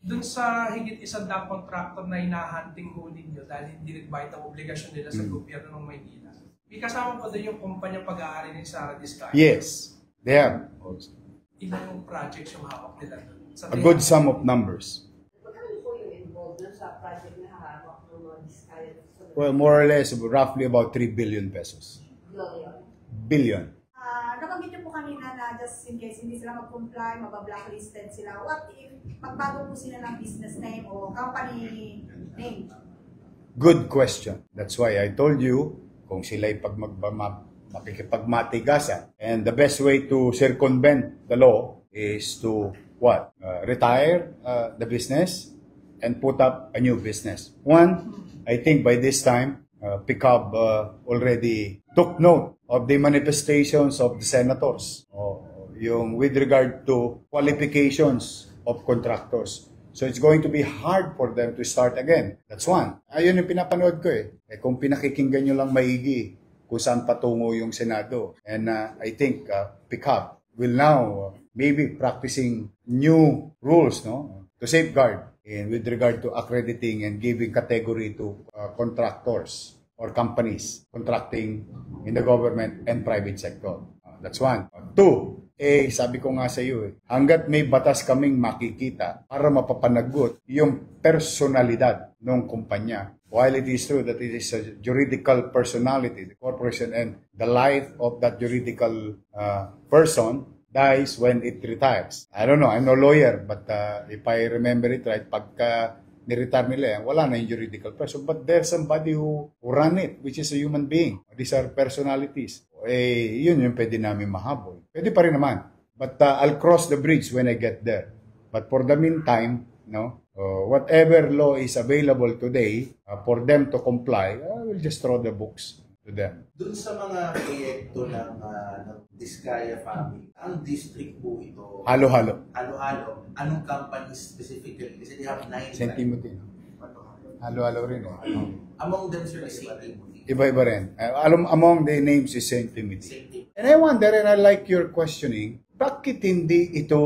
Dun sa higit isang daang contractor na hinahunting ho ninyo dahil hindi nagbayad ang obligasyon nila sa gobyerno ng Maynila, may kasama pa din yung kumpanyang pag-aari ni Sara Diskaya. Yes, they have also. Ilang projects yung hawak nila dun? A good sum of numbers. Magkano po yung involved dun sa project na hawak ng mga Diskaya? Well, more or less, roughly about 3 billion pesos. Billion. Nabanggit niyo po kanina na just in case hindi sila mag-comply, mabablacklisted sila. What if magbago po sila ng business name o company name? Good question. That's why I told you, kung sila'y makikipagmatigasan. And the best way to circumvent the law is to what? Retire the business and put up a new business. One, I think by this time, PICAB already took note of the manifestations of the senators, yung with regard to qualifications of contractors. So it's going to be hard for them to start again. That's one. Ayun yung pinapanood ko eh. Kung pinakikinggan nyo lang maigi kung saan patungo yung Senado. And I think PICAB will now maybe practicing new rules, no, to safeguard in with regard to accrediting and giving category to contractors or companies contracting in the government and private sector. That's one. Two, sabi ko nga sa iyo hanggat may batas kaming makikita para mapapanagot yung personalidad ng kumpanya. While it is true that it is a juridical personality, the corporation, and the life of that juridical person dies when it retires. I don't know, I'm no lawyer, but if I remember it right, pagka ni-retire nila, wala na yung juridical person. But there's somebody who run it, which is a human being. These are personalities. Yun yung pwede namin mahabol. Pwede pa rin naman. But I'll cross the bridge when I get there. But for the meantime, no, whatever law is available today for them to comply, I will just throw the books to them. Doon sa mga proyekto ng Diskaya family, ang district po ito? Halo-halo. Halo-halo. Anong company specifically? Kasi they have 9. St. Timothy. Halo-halo rin. Among them, sir, is St. Timothy. Iba-iba rin. Among the names is St. Timothy. And I wonder, and I like your questioning, bakit hindi ito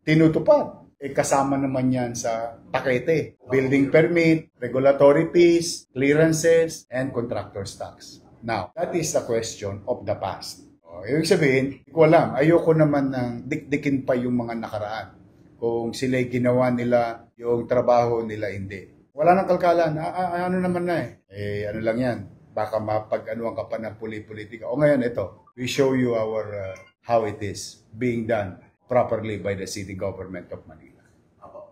tinutupad? Kasama naman yan sa pakete. Building permit, regulatory fees, clearances, and contractor's tax. Now, that is the question of the past. Ibig sabihin, hindi ko alam, ayoko naman ng dikdikin pa yung mga nakaraan. Kung sila'y ginawa nila yung trabaho nila, hindi. Wala nang kalkalan, ano naman na ano lang yan, baka mapag-anuan ka pa ng politika. O ngayon, ito, we show you our how it is being done properly by the city government of Manila.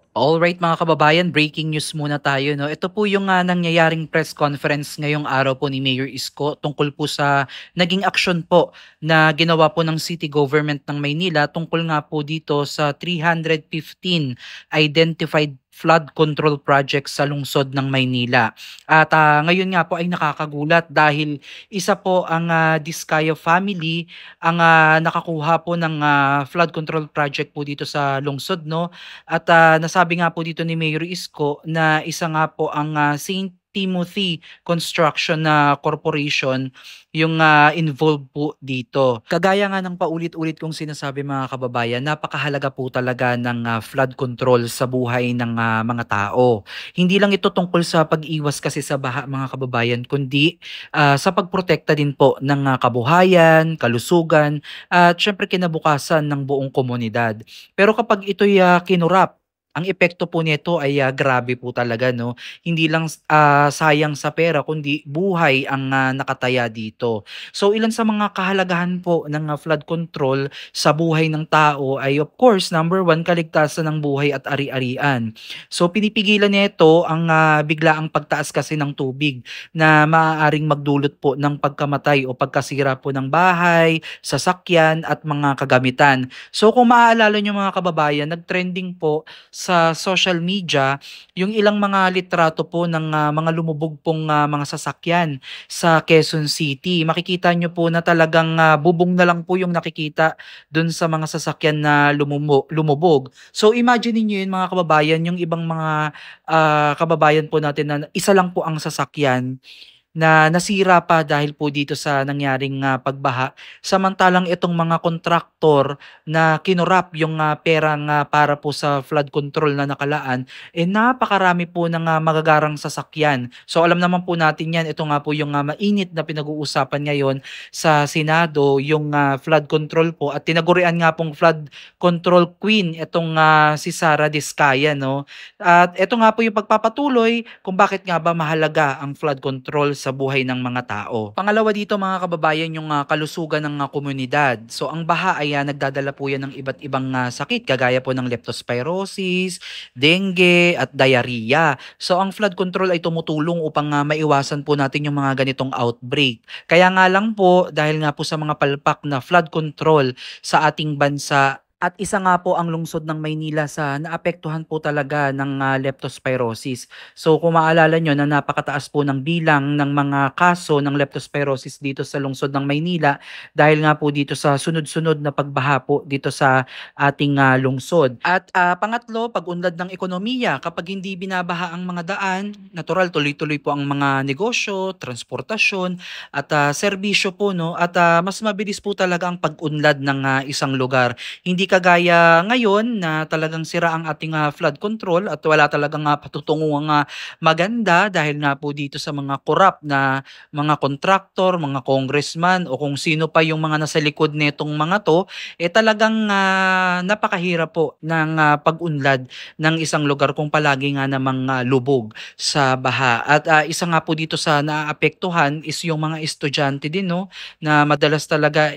Alright mga kababayan, breaking news muna tayo. No? Ito po yung nangyayaring press conference ngayong araw po ni Mayor Isko tungkol po sa naging aksyon po na ginawa po ng City Government ng Maynila tungkol nga po dito sa 315 identified flood control projects sa lungsod ng Maynila. At ngayon nga po ay nakakagulat dahil isa po ang Diskaya family ang nakakuha po ng flood control project po dito sa lungsod, no? At nasabi nga po dito ni Mayor Isko na isa nga po ang St. Timothy Construction Corporation yung involved po dito. Kagaya nga ng paulit-ulit kong sinasabi mga kababayan, napakahalaga po talaga ng flood control sa buhay ng mga tao. Hindi lang ito tungkol sa pag-iwas kasi sa baha mga kababayan, kundi sa pagprotekta din po ng kabuhayan, kalusugan, at syempre kinabukasan ng buong komunidad. Pero kapag ito'y kinurap, ang epekto po nito ay grabe po talaga, no? Hindi lang sayang sa pera kundi buhay ang nakataya dito. So ilan sa mga kahalagahan po ng flood control sa buhay ng tao ay of course number one, kaligtasan ng buhay at ari-arian. So pinipigilan nito ang biglaang pagtaas kasi ng tubig na maaaring magdulot po ng pagkamatay o pagkasira po ng bahay, sasakyan at mga kagamitan. So kung maaalala nyo mga kababayan, nagtrending po sa social media yung ilang mga litrato po ng mga lumubog pong mga sasakyan sa Quezon City. Makikita nyo po na talagang bubong na lang po yung nakikita dun sa mga sasakyan na lumubog. So imagine niyo yun mga kababayan, yung ibang mga kababayan po natin na isa lang po ang sasakyan, na nasira pa dahil po dito sa nangyaring pagbaha. Samantalang itong mga kontraktor na kinurap yung perang para po sa flood control na nakalaan, napakarami po ng magagarang sasakyan. So alam naman po natin yan, ito nga po yung mainit na pinag-uusapan ngayon sa Senado, yung flood control po, at tinagurian nga pong flood control queen itong si Sara Diskaya, no? At ito nga po yung pagpapatuloy kung bakit nga ba mahalaga ang flood control sa buhay ng mga tao. Pangalawa dito mga kababayan, yung kalusugan ng komunidad. So ang baha ay nagdadala po yan ng iba't ibang sakit kagaya po ng leptospirosis, dengue at diarrhea. So ang flood control ay tumutulong upang maiwasan po natin yung mga ganitong outbreak. Kaya nga lang po, dahil nga po sa mga palpak na flood control sa ating bansa, at isa nga po ang lungsod ng Maynila sa naapektuhan po talaga ng leptospirosis. So kung maalala nyo na napakataas po ng bilang ng mga kaso ng leptospirosis dito sa lungsod ng Maynila dahil nga po dito sa sunod-sunod na pagbaha po dito sa ating lungsod. At pangatlo, pag-unlad ng ekonomiya. Kapag hindi binabaha ang mga daan, natural tuloy-tuloy po ang mga negosyo, transportasyon at serbisyo po, no? At mas mabilis po talaga ang pag-unlad ng isang lugar. Hindi kagaya ngayon na talagang sira ang ating flood control at wala talagang patutunguhang maganda dahil nga po dito sa mga korap na mga kontraktor, mga congressman o kung sino pa yung mga nasa likod nitong mga to, talagang napakahirap po ng pag-unlad ng isang lugar kung palagi nga namang lubog sa baha. At isa nga po dito sa naapektuhan is yung mga estudyante din, no, na madalas talaga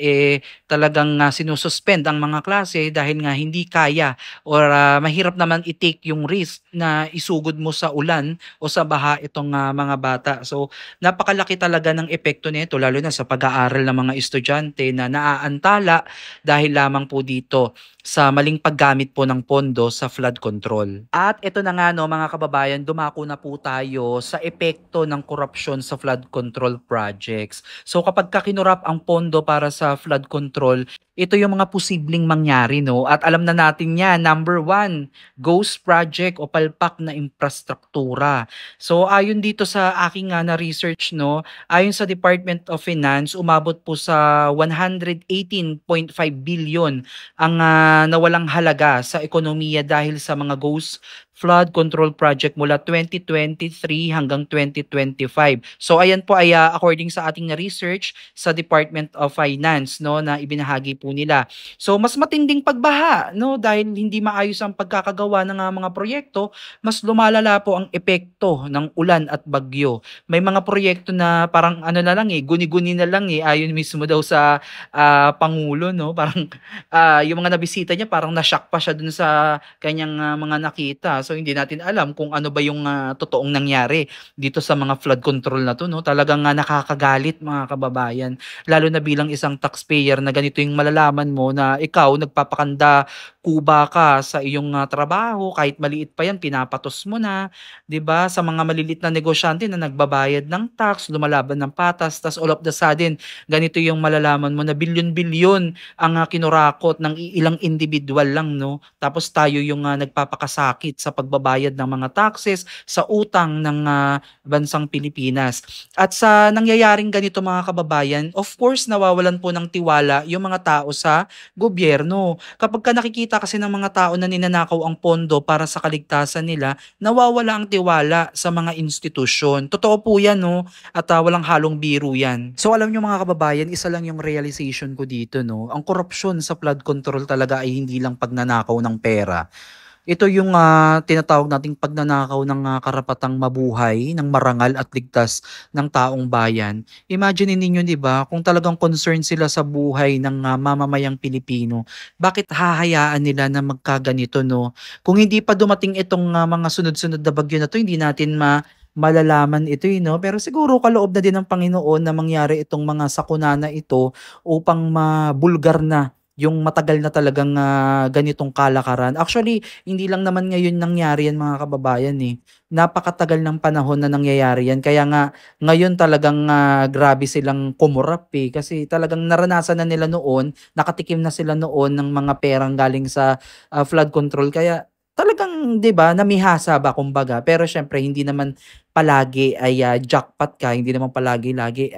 talagang sinususpend ang mga klase dahil nga hindi kaya or mahirap naman i-take yung risk na isugod mo sa ulan o sa baha itong mga bata. So napakalaki talaga ng epekto nito lalo na sa pag-aaral ng mga estudyante na naaantala dahil lamang po dito sa maling paggamit po ng pondo sa flood control. At ito na nga no mga kababayan, dumako na po tayo sa epekto ng korupsyon sa flood control projects. So kapag kinurap ang pondo para sa flood control, ito yung mga posibleng mangyari, no? At alam na natin yan, number 1, ghost project o palpak na infrastruktura. So ayon dito sa aking na-research, no, ayon sa Department of Finance, umabot po sa 118.5 billion ang nawalang halaga sa ekonomiya dahil sa mga ghost flood control project mula 2023 hanggang 2025. So ayan po ay according sa ating na research sa Department of Finance, no, na ibinahagi po nila. So mas matinding pagbaha, no, dahil hindi maayos ang pagkakagawa ng mga proyekto, mas lumalala po ang epekto ng ulan at bagyo. May mga proyekto na parang ano na lang guni-guni na lang ayon mismo daw sa pangulo, no, parang yung mga nabisita niya parang na-shock pa siya dun sa kanyang mga nakita. So hindi natin alam kung ano ba yung totoong nangyari dito sa mga flood control na to, no? Talagang nakakagalit mga kababayan. Lalo na bilang isang taxpayer na ganito yung malalaman mo na ikaw nagpapakanda kuba ka sa iyong trabaho, kahit maliit pa yan pinapatos mo na, 'di ba? Sa mga maliliit na negosyante na nagbabayad ng tax, lumalaban ng patas, tas all of the sudden ganito yung malalaman mo na bilyon-bilyon ang kinurakot ng ilang individual lang, no? Tapos tayo yung nagpapakasakit sa pagbabayad ng mga taxes, sa utang ng bansang Pilipinas. At sa nangyayaring ganito mga kababayan, of course nawawalan po ng tiwala yung mga tao sa gobyerno. Kapag ka nakikita kasi ng mga tao na ninanakaw ang pondo para sa kaligtasan nila, nawawala ang tiwala sa mga institusyon. Totoo po yan, no? At walang halong biro yan. So alam nyo mga kababayan, isa lang yung realization ko dito, no? Ang korupsyon sa flood control talaga ay hindi lang pagnanakaw ng pera. Ito yung tinatawag nating pagnanakaw ng karapatang mabuhay, ng marangal at ligtas ng taong bayan. Imagine ninyo, 'di ba, kung talagang concerned sila sa buhay ng mamamayang Pilipino, bakit hahayaan nila na magkaganito, no? Kung hindi pa dumating itong mga sunod-sunod na bagyo na 'to, hindi natin malalaman ito, no? Pero siguro kaloob na din ng Panginoon na mangyari itong mga sakuna na ito upang mabulgar na yung matagal na talagang ganitong kalakaran. Actually, hindi lang naman ngayon nangyari yan mga kababayan Napakatagal ng panahon na nangyayari yan. Kaya nga ngayon talagang grabe silang kumurap kasi talagang naranasan na nila noon, nakatikim na sila noon ng mga perang galing sa flood control. Kaya talagang 'di ba namihasa ba kumbaga, pero syempre hindi naman palagi ay jackpot ka, hindi naman palagi-lagi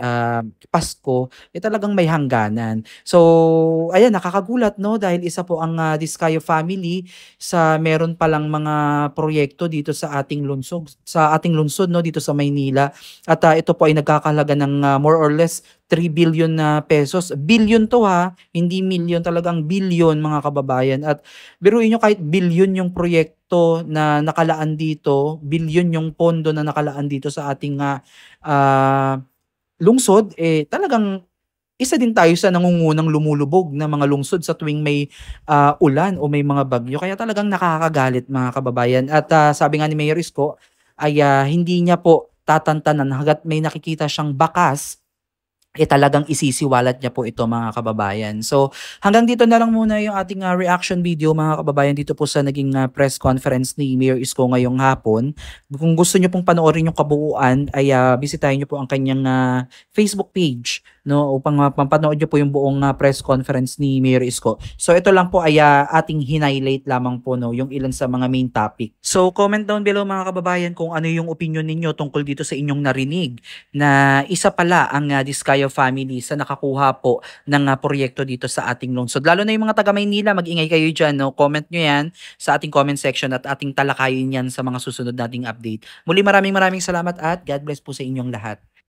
Pasko, talagang may hangganan. So, ayan, nakakagulat, no? Dahil isa po ang Discayo family sa meron palang mga proyekto dito sa ating lungsod, no? Dito sa Maynila. At ito po ay nagkakahalaga ng more or less 3 billion na pesos. Billion to ha, hindi million, talagang billion mga kababayan. At biruin nyo kahit billion yung proyekto na nakalaan dito, billion yung pondo na nakalaan dito sa ating lungsod, talagang isa din tayo sa nangungunang lumulubog na mga lungsod sa tuwing may ulan o may mga bagyo. Kaya talagang nakakagalit mga kababayan. At sabi nga ni Mayor Isko ay hindi niya po tatantanan hangga't may nakikita siyang bakas, talagang isisiwalat niya po ito mga kababayan. So hanggang dito na lang muna yung ating reaction video mga kababayan dito po sa naging press conference ni Mayor Isko ngayong hapon. Kung gusto niyo pong panoorin yung kabuuan ay bisitahin niyo po ang kanyang Facebook page, no, upang mapanood niyo po yung buong press conference ni Mayor Isko. So ito lang po ay ating hinighlight lamang po, no, yung ilan sa mga main topic. So comment down below mga kababayan kung ano yung opinion ninyo tungkol dito sa inyong narinig na isa pala ang Discayo family sa nakakuha po ng proyekto dito sa ating lungsod. Lalo na yung mga taga Maynila, mag-ingay kayo dyan, no? Comment nyo yan sa ating comment section at ating talakayin yan sa mga susunod nating update. Muli maraming salamat at God bless po sa inyong lahat.